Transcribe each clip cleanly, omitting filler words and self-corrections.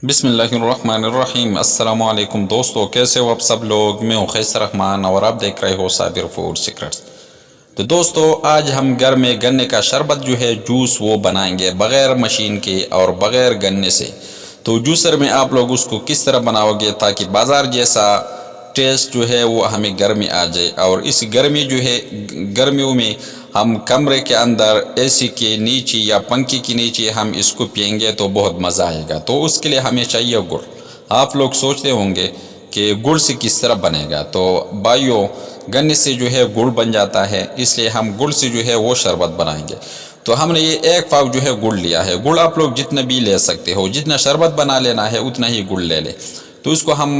بسم اللہ الرحمن الرحیم۔ السلام علیکم دوستو، کیسے ہو آپ سب لوگ؟ میں ہوں خیسر رحمان اور آپ دیکھ رہے ہو صابر فوڈ سیکرٹس۔ تو دوستو، آج ہم گھر میں گنے کا شربت جو ہے جوس وہ بنائیں گے بغیر مشین کے اور بغیر گنے سے۔ تو جوسر میں آپ لوگ اس کو کس طرح بناؤ گے تاکہ بازار جیسا ٹیسٹ جو ہے وہ ہمیں گھر میں آ جائے، اور اس گرمی جو ہے گرمیوں میں ہم کمرے کے اندر اے سی کے نیچے یا پنکھے کے نیچے ہم اس کو پئیں گے تو بہت مزہ آئے گا۔ تو اس کے لیے ہمیں چاہیے گڑ۔ آپ لوگ سوچتے ہوں گے کہ گڑ سے کس طرح بنے گا، تو بھائیو گنے سے جو ہے گڑ بن جاتا ہے، اس لیے ہم گڑ سے جو ہے وہ شربت بنائیں گے۔ تو ہم نے یہ 1 پاؤ جو ہے گڑ لیا ہے۔ گڑ آپ لوگ جتنا بھی لے سکتے ہو، جتنا شربت بنا لینا ہے اتنا ہی گڑ لے لے۔ تو اس کو ہم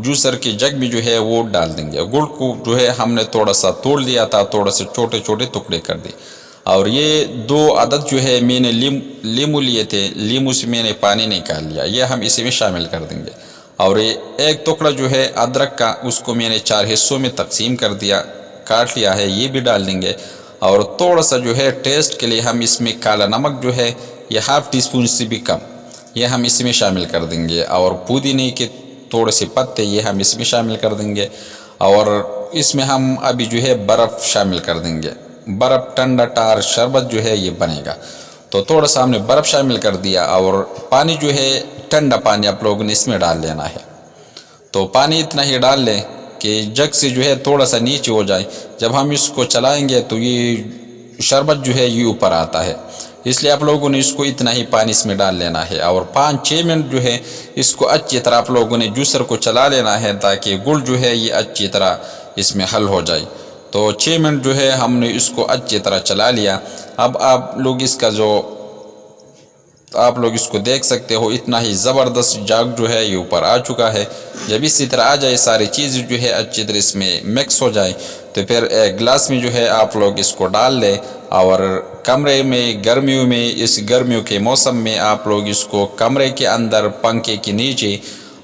جوسر کے جگ میں جو ہے وہ ڈال دیں گے۔ گڑ کو جو ہے ہم نے تھوڑا سا توڑ لیا تھا، تھوڑا سے چھوٹے چھوٹے ٹکڑے کر دی، اور یہ 2 عدد جو ہے میں نے لیمو لیے تھے، لیمو سے میں نے پانی نکال لیا، یہ ہم اسی میں شامل کر دیں گے۔ اور یہ 1 ٹکڑا جو ہے ادرک کا، اس کو میں نے 4 حصوں میں تقسیم کر دیا، کاٹ لیا ہے، یہ بھی ڈال دیں گے۔ اور تھوڑا سا جو ہے ٹیسٹ کے لیے ہم اس میں کالا نمک جو ہے یہ ½ ٹی اسپون سے بھی کم، یہ ہم اس میں شامل کر دیں گے۔ اور پودینے کے تھوڑے سے پتے یہ ہم اس میں شامل کر دیں گے، اور اس میں ہم ابھی جو ہے برف شامل کر دیں گے۔ برف ٹھنڈا ٹار شربت جو ہے یہ بنے گا۔ تو تھوڑا سا ہم نے برف شامل کر دیا، اور پانی جو ہے ٹھنڈا پانی آپ لوگوں نے اس میں ڈال لینا ہے۔ تو پانی اتنا ہی ڈال لیں کہ جگ سے جو ہے تھوڑا سا نیچے ہو جائے۔ جب ہم اس کو چلائیں گے تو یہ شربت جو ہے یہ اوپر آتا ہے، اس لیے آپ لوگوں نے اس کو اتنا ہی پانی اس میں ڈال لینا ہے، اور 5-6 منٹ جو ہے اس کو اچھی طرح آپ لوگوں نے جوسر کو چلا لینا ہے تاکہ گڑ جو ہے یہ اچھی طرح اس میں حل ہو جائے۔ تو 6 منٹ جو ہے ہم نے اس کو اچھی طرح چلا لیا۔ اب آپ لوگ اس کو دیکھ سکتے ہو، اتنا ہی زبردست جاگ جو ہے یہ اوپر آ چکا ہے۔ جب اسی طرح آ جائے، ساری چیز جو ہے اچھی طرح اس میں مکس ہو جائے، تو پھر 1 گلاس میں جو ہے آپ لوگ اس کو ڈال لیں، اور کمرے میں گرمیوں میں، اس گرمیوں کے موسم میں آپ لوگ اس کو کمرے کے اندر پنکھے کے نیچے،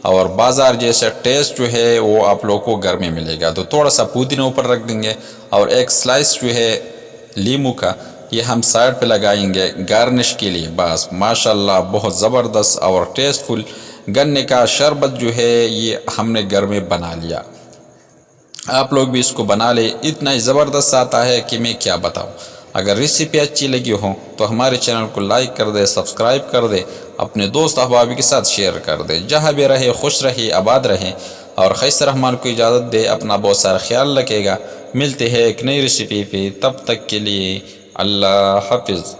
اور بازار جیسا ٹیسٹ جو ہے وہ آپ لوگ کو گھر میں ملے گا۔ تو تھوڑا سا پودینہ اوپر رکھ دیں گے، اور 1 سلائس جو ہے لیمو کا یہ ہم سائڈ پہ لگائیں گے گارنش کے لیے۔ بس ماشاءاللہ بہت زبردست اور ٹیسٹ فل گنے کا شربت جو ہے یہ ہم نے گھر میں بنا لیا۔ آپ لوگ بھی اس کو بنا لیں، اتنا ہی زبردست آتا ہے کہ میں کیا بتاؤں۔ اگر ریسیپی اچھی لگی ہو تو ہمارے چینل کو لائک کر دے، سبسکرائب کر دے، اپنے دوست احباب کے ساتھ شیئر کر دے۔ جہاں بھی رہے خوش رہے، آباد رہیں، اور خیسر رحمان کو اجازت دے، اپنا بہت سارا خیال رکھے گا۔ ملتے ہیں ایک نئی ریسیپی پہ، تب تک کے لیے اللہ حافظ۔